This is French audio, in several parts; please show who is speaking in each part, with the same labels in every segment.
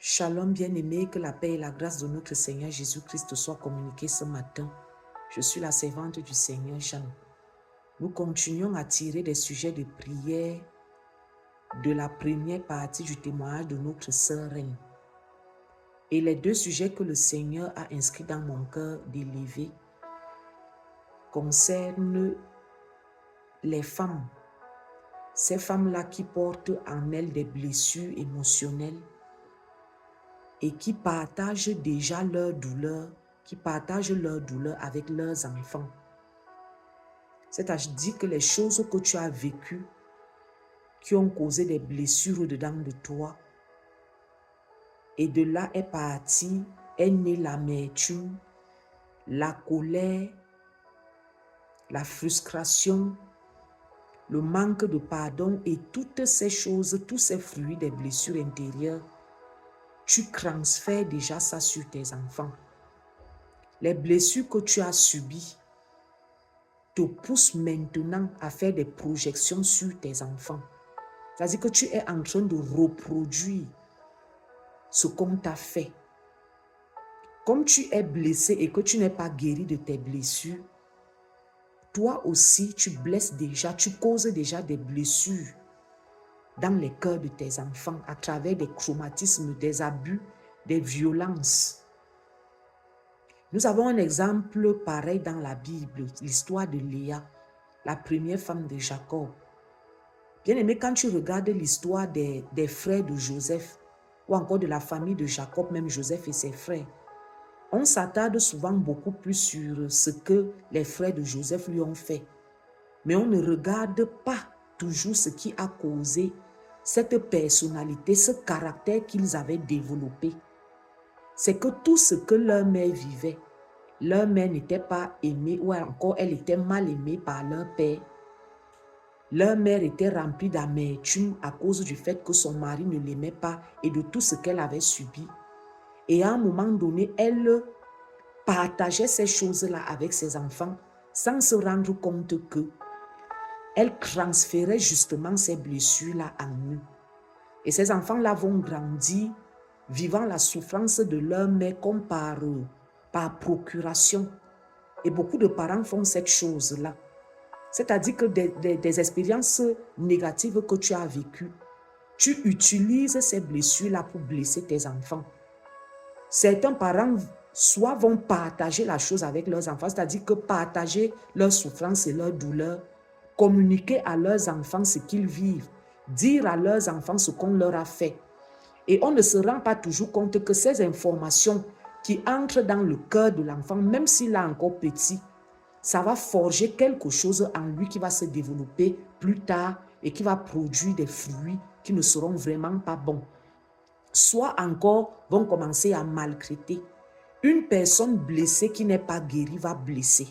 Speaker 1: Shalom bien-aimé, que la paix et la grâce de notre Seigneur Jésus-Christ soient communiquées ce matin. Je suis la servante du Seigneur Jeanne. Nous continuons à tirer des sujets de prière de la première partie du témoignage de notre sœur Reine. Et les deux sujets que le Seigneur a inscrits dans mon cœur d'élever concernent les femmes. Ces femmes-là qui portent en elles des blessures émotionnelles et qui partagent déjà leur douleur, avec leurs enfants. C'est-à-dire que les choses que tu as vécues, qui ont causé des blessures dedans de toi, et de là est née l'amertume, la colère, la frustration, le manque de pardon et toutes ces choses, tous ces fruits des blessures intérieures, tu transfères déjà ça sur tes enfants. Les blessures que tu as subies te poussent maintenant à faire des projections sur tes enfants. C'est-à-dire que tu es en train de reproduire ce qu'on t'a fait. Comme tu es blessé et que tu n'es pas guéri de tes blessures, toi aussi tu blesses déjà, tu causes déjà des blessures dans les cœurs de tes enfants à travers des traumatismes, des abus, des violences. Nous avons un exemple pareil dans la Bible, l'histoire de Léa, la première femme de Jacob. Bien aimé, quand tu regardes l'histoire des frères de Joseph, ou encore de la famille de Jacob, même Joseph et ses frères, on s'attarde souvent beaucoup plus sur ce que les frères de Joseph lui ont fait. Mais on ne regarde pas toujours ce qui a causé cette personnalité, ce caractère qu'ils avaient développé. C'est que tout ce que leur mère vivait, leur mère n'était pas aimée ou encore elle était mal aimée par leur père. Leur mère était remplie d'amertume à cause du fait que son mari ne l'aimait pas et de tout ce qu'elle avait subi. Et à un moment donné, elle partageait ces choses-là avec ses enfants sans se rendre compte que elle transférait justement ces blessures-là en eux. Et ces enfants-là vont grandir vivant la souffrance de leur mère comme par procuration. Et beaucoup de parents font cette chose-là. C'est-à-dire que des expériences négatives que tu as vécues, tu utilises ces blessures-là pour blesser tes enfants. Certains parents soit vont partager la chose avec leurs enfants, c'est-à-dire que partager leur souffrance et leur douleur, communiquer à leurs enfants ce qu'ils vivent, dire à leurs enfants ce qu'on leur a fait. Et on ne se rend pas toujours compte que ces informations qui entrent dans le cœur de l'enfant, même s'il est encore petit, ça va forger quelque chose en lui qui va se développer plus tard et qui va produire des fruits qui ne seront vraiment pas bons. Soit encore vont commencer à maltraiter. Une personne blessée qui n'est pas guérie va blesser.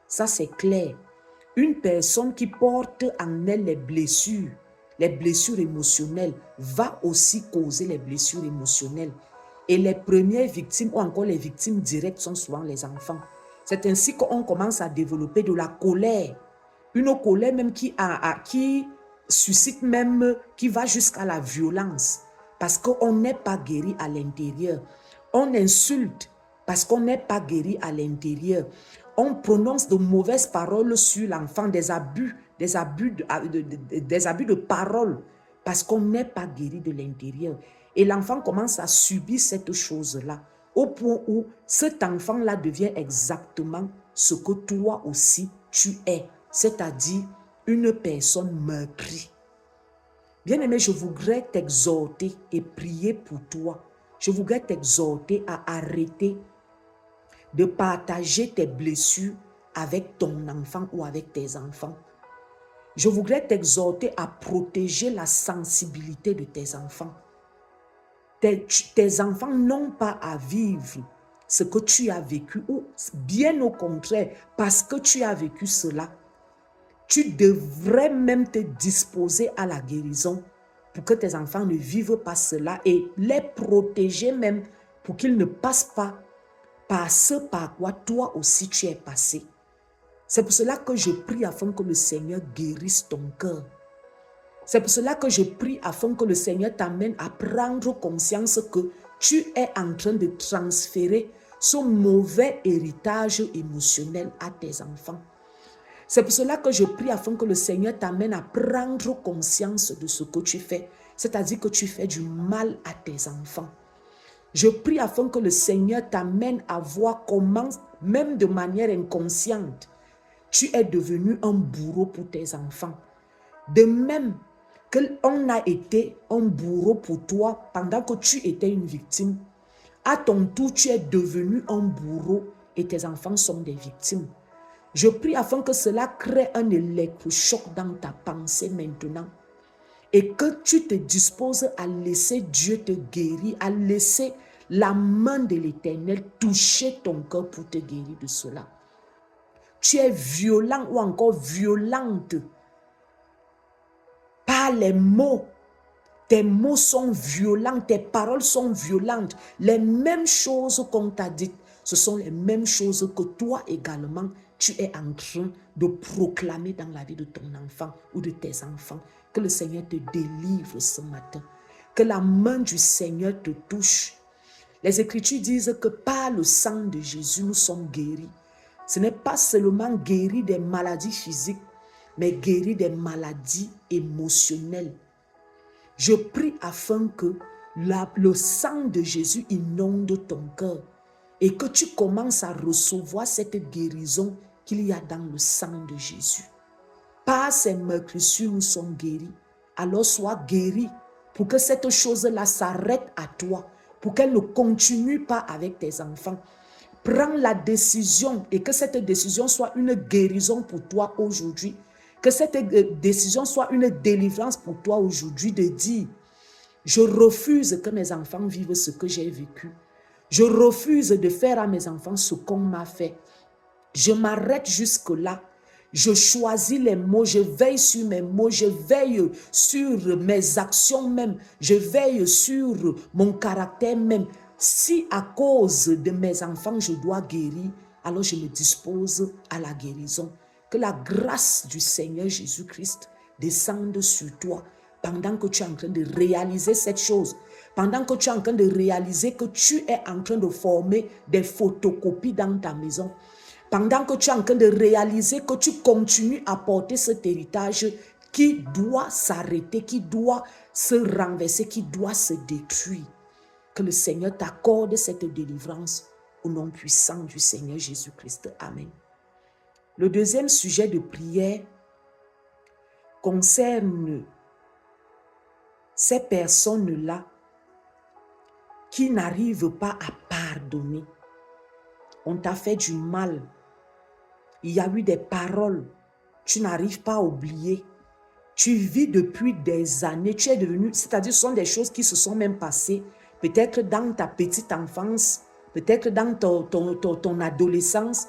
Speaker 1: Ça, c'est clair. Une personne qui porte en elle les blessures émotionnelles, va aussi causer les blessures émotionnelles. Et les premières victimes ou encore les victimes directes sont souvent les enfants. C'est ainsi qu'on commence à développer de la colère. Une colère même qui suscite même, qui va jusqu'à la violence. Parce qu'on n'est pas guéri à l'intérieur. On insulte parce qu'on n'est pas guéri à l'intérieur. On prononce de mauvaises paroles sur l'enfant, des abus de parole parce qu'on n'est pas guéri de l'intérieur. Et l'enfant commence à subir cette chose-là au point où cet enfant-là devient exactement ce que toi aussi tu es, c'est-à-dire une personne meurtrie. Bien-aimé, je voudrais t'exhorter et prier pour toi. Je voudrais t'exhorter à arrêter de partager tes blessures avec ton enfant ou avec tes enfants. Je voudrais t'exhorter à protéger la sensibilité de tes enfants. Tes enfants n'ont pas à vivre ce que tu as vécu, ou bien au contraire, parce que tu as vécu cela, tu devrais même te disposer à la guérison pour que tes enfants ne vivent pas cela et les protéger même pour qu'ils ne passent pas par ce par quoi toi aussi tu es passé. C'est pour cela que je prie afin que le Seigneur guérisse ton cœur. C'est pour cela que je prie afin que le Seigneur t'amène à prendre conscience que tu es en train de transférer ce mauvais héritage émotionnel à tes enfants. C'est pour cela que je prie afin que le Seigneur t'amène à prendre conscience de ce que tu fais, c'est-à-dire que tu fais du mal à tes enfants. Je prie afin que le Seigneur t'amène à voir comment, même de manière inconsciente, tu es devenu un bourreau pour tes enfants. De même qu'on a été un bourreau pour toi pendant que tu étais une victime, à ton tour, tu es devenu un bourreau et tes enfants sont des victimes. Je prie afin que cela crée un électrochoc dans ta pensée maintenant et que tu te disposes à laisser Dieu te guérir, à laisser la main de l'Éternel toucher ton cœur pour te guérir de cela. Tu es violent ou encore violente par les mots. Tes mots sont violents, tes paroles sont violentes. Les mêmes choses qu'on t'a dites, ce sont les mêmes choses que toi également, tu es en train de proclamer dans la vie de ton enfant ou de tes enfants. Que le Seigneur te délivre ce matin. Que la main du Seigneur te touche. Les Écritures disent que par le sang de Jésus, nous sommes guéris. Ce n'est pas seulement guérir des maladies physiques, mais guérir des maladies émotionnelles. Je prie afin que le sang de Jésus inonde ton cœur et que tu commences à recevoir cette guérison qu'il y a dans le sang de Jésus. Par ces meurtrissures, nous sommes guéris. Alors sois guéri pour que cette chose-là s'arrête à toi, pour qu'elle ne continue pas avec tes enfants. Prends la décision et que cette décision soit une guérison pour toi aujourd'hui. Que cette décision soit une délivrance pour toi aujourd'hui de dire, je refuse que mes enfants vivent ce que j'ai vécu. Je refuse de faire à mes enfants ce qu'on m'a fait. Je m'arrête jusque-là. Je choisis les mots, je veille sur mes mots, je veille sur mes actions même, je veille sur mon caractère même. Si à cause de mes enfants je dois guérir, alors je me dispose à la guérison. Que la grâce du Seigneur Jésus-Christ descende sur toi pendant que tu es en train de réaliser cette chose. Pendant que tu es en train de réaliser que tu es en train de former des photocopies dans ta maison. Pendant que tu es en train de réaliser que tu continues à porter cet héritage qui doit s'arrêter, qui doit se renverser, qui doit se détruire. Que le Seigneur t'accorde cette délivrance au nom puissant du Seigneur Jésus-Christ. Amen. Le deuxième sujet de prière concerne ces personnes-là qui n'arrivent pas à pardonner. On t'a fait du mal. Il y a eu des paroles. Tu n'arrives pas à oublier. Tu vis depuis des années. Tu es devenu, c'est-à-dire ce sont des choses qui se sont même passées. Peut-être dans ta petite enfance, peut-être dans ton adolescence.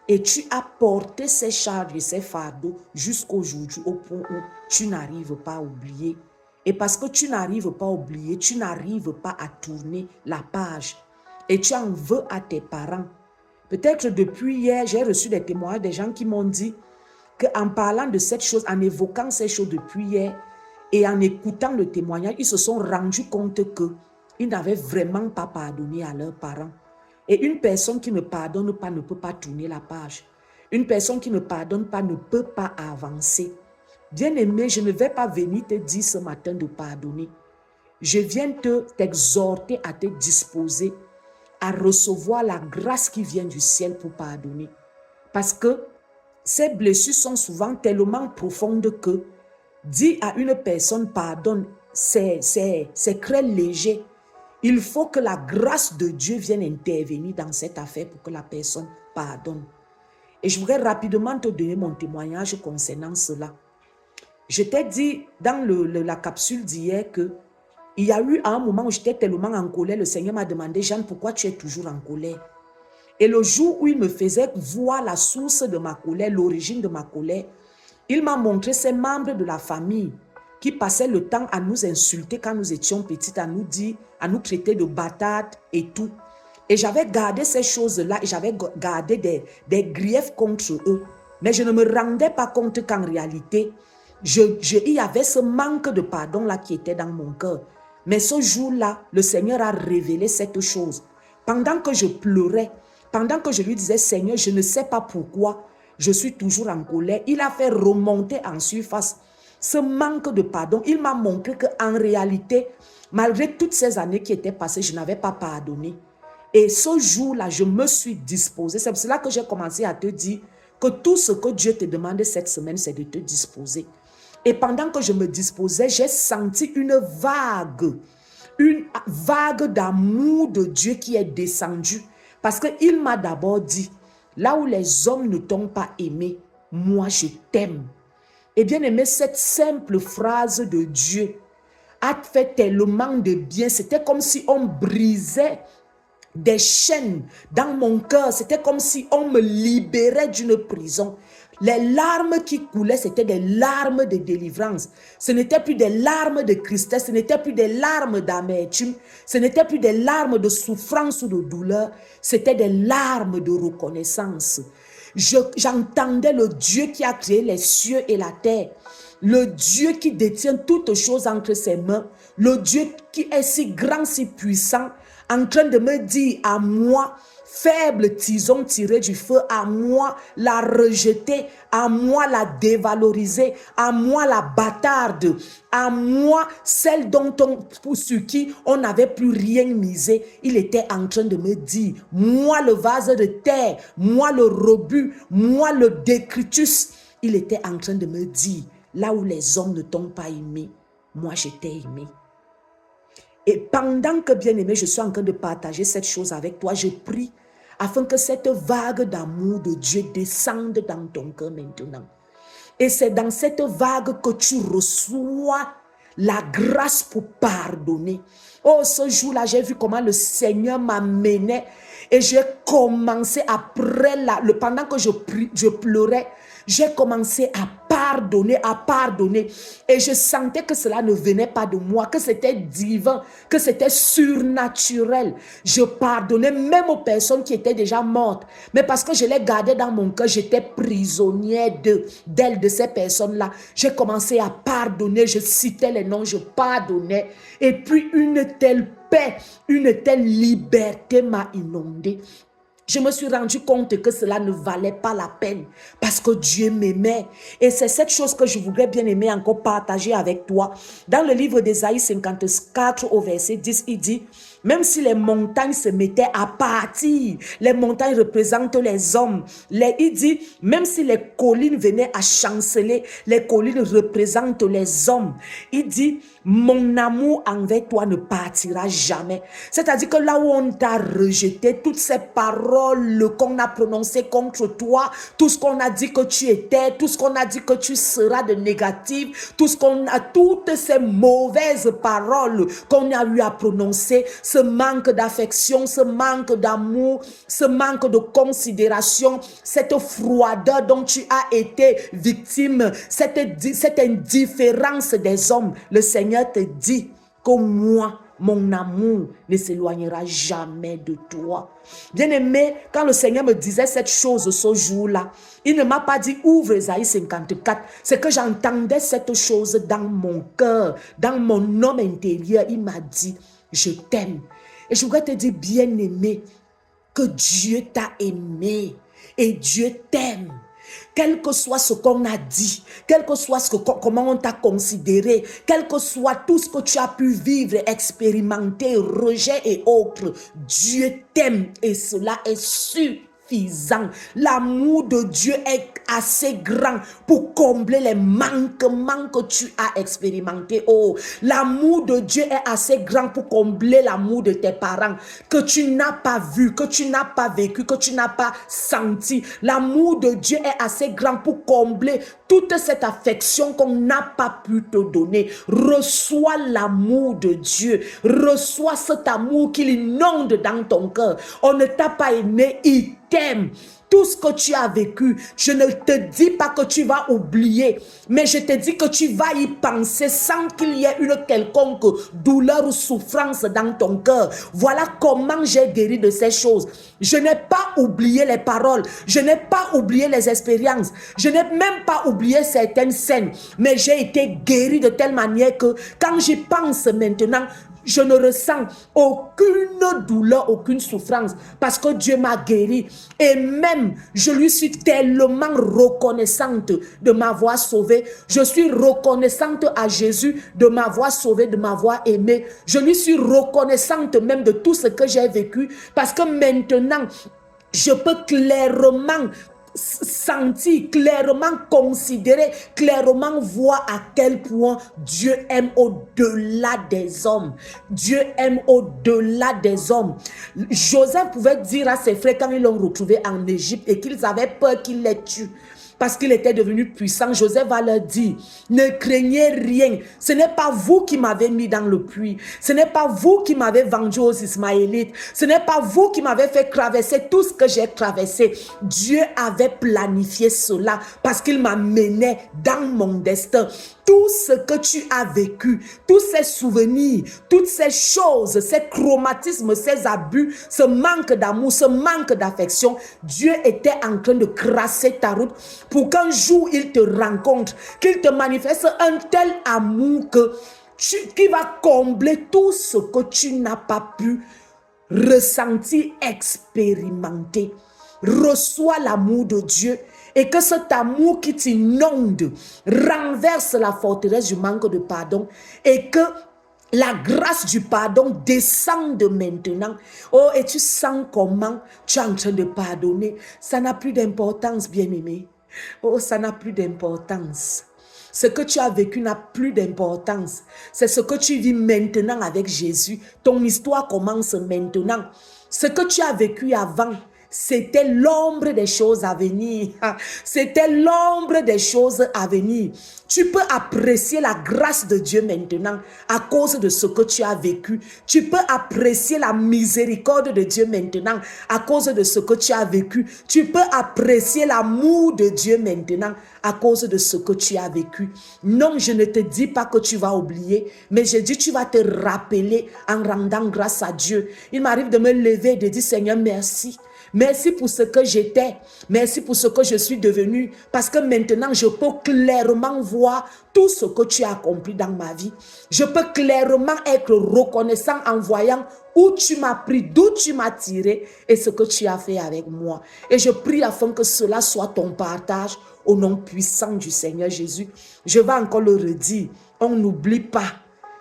Speaker 1: Et tu as porté ces charges et ces fardeaux jusqu'aujourd'hui au point où tu n'arrives pas à oublier. Et parce que tu n'arrives pas à oublier, tu n'arrives pas à tourner la page. Et tu en veux à tes parents. Peut-être depuis hier, j'ai reçu des témoignages des gens qui m'ont dit qu'en parlant de cette chose, en évoquant ces choses depuis hier et en écoutant le témoignage, ils se sont rendus compte qu'ils n'avaient vraiment pas pardonné à leurs parents. Et une personne qui ne pardonne pas ne peut pas tourner la page. Une personne qui ne pardonne pas ne peut pas avancer. Bien-aimé, je ne vais pas venir te dire ce matin de pardonner. Je viens t'exhorter à te disposer à recevoir la grâce qui vient du ciel pour pardonner. Parce que ces blessures sont souvent tellement profondes que dire à une personne pardonne, c'est très léger. Il faut que la grâce de Dieu vienne intervenir dans cette affaire pour que la personne pardonne. Et je voudrais rapidement te donner mon témoignage concernant cela. Je t'ai dit dans la capsule d'hier que il y a eu un moment où j'étais tellement en colère, le Seigneur m'a demandé, Jeanne, pourquoi tu es toujours en colère? Et le jour où il me faisait voir la source de ma colère, l'origine de ma colère, il m'a montré ces membres de la famille qui passaient le temps à nous insulter quand nous étions petites, à nous dire, à nous traiter de bâtards et tout. Et j'avais gardé ces choses-là et j'avais gardé des griefs contre eux. Mais je ne me rendais pas compte qu'en réalité, il y avait ce manque de pardon-là qui était dans mon cœur. Mais ce jour-là, le Seigneur a révélé cette chose. Pendant que je pleurais, pendant que je lui disais, Seigneur, je ne sais pas pourquoi, je suis toujours en colère, il a fait remonter en surface ce manque de pardon. Il m'a montré qu'en réalité, malgré toutes ces années qui étaient passées, je n'avais pas pardonné. Et ce jour-là, je me suis disposée. C'est pour cela que j'ai commencé à te dire que tout ce que Dieu te demande cette semaine, c'est de te disposer. Et pendant que je me disposais, j'ai senti une vague d'amour de Dieu qui est descendue. Parce qu'il m'a d'abord dit, là où les hommes ne t'ont pas aimé, moi je t'aime. Et bien aimé, cette simple phrase de Dieu a fait tellement de bien. C'était comme si on brisait des chaînes dans mon cœur. C'était comme si on me libérait d'une prison. Les larmes qui coulaient, c'était des larmes de délivrance. Ce n'était plus des larmes de tristesse, ce n'était plus des larmes d'amertume, ce n'était plus des larmes de souffrance ou de douleur, c'était des larmes de reconnaissance. J'entendais le Dieu qui a créé les cieux et la terre, le Dieu qui détient toutes choses entre ses mains, le Dieu qui est si grand, si puissant, en train de me dire à moi, faible tison tiré du feu, à moi la rejeter, à moi la dévaloriser, à moi la bâtarde, à moi celle sur qui on n'avait plus rien misé. Il était en train de me dire, moi le vase de terre, moi le rebut, moi le détritus. Il était en train de me dire, là où les hommes ne t'ont pas aimé, moi je t'ai aimé. Et pendant que, bien-aimé, je suis en train de partager cette chose avec toi, je prie afin que cette vague d'amour de Dieu descende dans ton cœur maintenant. Et c'est dans cette vague que tu reçois la grâce pour pardonner. Oh, ce jour-là, j'ai vu comment le Seigneur m'amenait et j'ai commencé après, pendant que je pleurais, j'ai commencé à pardonner. Et je sentais que cela ne venait pas de moi, que c'était divin, que c'était surnaturel. Je pardonnais même aux personnes qui étaient déjà mortes. Mais parce que je les gardais dans mon cœur, j'étais prisonnière d'elles, de ces personnes-là. J'ai commencé à pardonner, je citais les noms, je pardonnais. Et puis une telle paix, une telle liberté m'a inondée. Je me suis rendu compte que cela ne valait pas la peine parce que Dieu m'aimait. Et c'est cette chose que je voudrais bien aimer encore partager avec toi. Dans le livre d'Ésaïe 54 au verset 10, il dit, même si les montagnes se mettaient à partir, les montagnes représentent les hommes. Il dit, même si les collines venaient à chanceler, les collines représentent les hommes. Il dit, mon amour envers toi ne partira jamais. C'est-à-dire que là où on t'a rejeté, toutes ces paroles qu'on a prononcées contre toi, tout ce qu'on a dit que tu étais, tout ce qu'on a dit que tu seras de négatif, toutes ces mauvaises paroles qu'on a eu à prononcer, ce manque d'affection, ce manque d'amour, ce manque de considération, cette froideur dont tu as été victime, cette indifférence des hommes, le Seigneur te dit que moi, mon amour ne s'éloignera jamais de toi. Bien-aimé, quand le Seigneur me disait cette chose ce jour-là, il ne m'a pas dit ouvre Ésaïe 54. C'est que j'entendais cette chose dans mon cœur, dans mon homme intérieur. Il m'a dit, je t'aime. Et je voudrais te dire, bien-aimé, que Dieu t'a aimé et Dieu t'aime. Quel que soit ce qu'on a dit, quel que soit comment on t'a considéré, quel que soit tout ce que tu as pu vivre, expérimenter, rejet et autres, Dieu t'aime et cela est suffisant. L'amour de Dieu est assez grand pour combler les manquements que tu as expérimentés. Oh, l'amour de Dieu est assez grand pour combler l'amour de tes parents que tu n'as pas vu, que tu n'as pas vécu, que tu n'as pas senti. L'amour de Dieu est assez grand pour combler toute cette affection qu'on n'a pas pu te donner. Reçois l'amour de Dieu. Reçois cet amour qu'il inonde dans ton cœur. On ne t'a pas aimé, il t'aime. Tout ce que tu as vécu, je ne te dis pas que tu vas oublier, mais je te dis que tu vas y penser sans qu'il y ait une quelconque douleur ou souffrance dans ton cœur. Voilà comment j'ai guéri de ces choses. Je n'ai pas oublié les paroles, je n'ai pas oublié les expériences, je n'ai même pas oublié certaines scènes, mais j'ai été guéri de telle manière que quand j'y pense maintenant, je ne ressens aucune douleur, aucune souffrance, parce que Dieu m'a guéri. Et même, je lui suis tellement reconnaissante de m'avoir sauvée. Je suis reconnaissante à Jésus de m'avoir sauvée, de m'avoir aimée. Je lui suis reconnaissante même de tout ce que j'ai vécu, parce que maintenant, je peux clairement sentir, clairement considérer, clairement voir à quel point Dieu aime au-delà des hommes. Dieu aime au-delà des hommes. Joseph pouvait dire à ses frères quand ils l'ont retrouvé en Égypte et qu'ils avaient peur qu'il les tue, parce qu'il était devenu puissant, Joseph va leur dire, ne craignez rien. Ce n'est pas vous qui m'avez mis dans le puits. Ce n'est pas vous qui m'avez vendu aux Ismaélites. Ce n'est pas vous qui m'avez fait traverser tout ce que j'ai traversé. Dieu avait planifié cela parce qu'il m'a mené dans mon destin. Tout ce que tu as vécu, tous ces souvenirs, toutes ces choses, ces traumatismes, ces abus, ce manque d'amour, ce manque d'affection, Dieu était en train de crasser ta route pour qu'un jour il te rencontre, qu'il te manifeste un tel amour qui va combler tout ce que tu n'as pas pu ressentir, expérimenter. Reçois l'amour de Dieu et que cet amour qui t'inonde renverse la forteresse du manque de pardon et que la grâce du pardon descende maintenant. Oh, et tu sens comment tu es en train de pardonner. Ça n'a plus d'importance, bien-aimé. Oh, ça n'a plus d'importance. Ce que tu as vécu n'a plus d'importance. C'est ce que tu vis maintenant avec Jésus. Ton histoire commence maintenant. Ce que tu as vécu avant, c'était l'ombre des choses à venir. C'était l'ombre des choses à venir. Tu peux apprécier la grâce de Dieu maintenant à cause de ce que tu as vécu. Tu peux apprécier la miséricorde de Dieu maintenant à cause de ce que tu as vécu. Tu peux apprécier l'amour de Dieu maintenant à cause de ce que tu as vécu. Non, je ne te dis pas que tu vas oublier, mais je dis tu vas te rappeler en rendant grâce à Dieu. Il m'arrive de me lever et de dire Seigneur, merci. Merci pour ce que j'étais. Merci pour ce que je suis devenu. Parce que maintenant, je peux clairement voir tout ce que tu as accompli dans ma vie. Je peux clairement être reconnaissant en voyant où tu m'as pris, d'où tu m'as tiré et ce que tu as fait avec moi. Et je prie afin que cela soit ton partage au nom puissant du Seigneur Jésus. Je vais encore le redire. On n'oublie pas,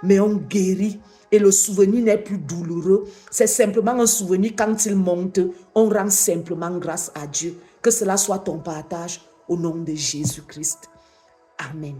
Speaker 1: mais on guérit. Et le souvenir n'est plus douloureux. C'est simplement un souvenir quand il monte. On rend simplement grâce à Dieu. Que cela soit ton partage au nom de Jésus-Christ. Amen.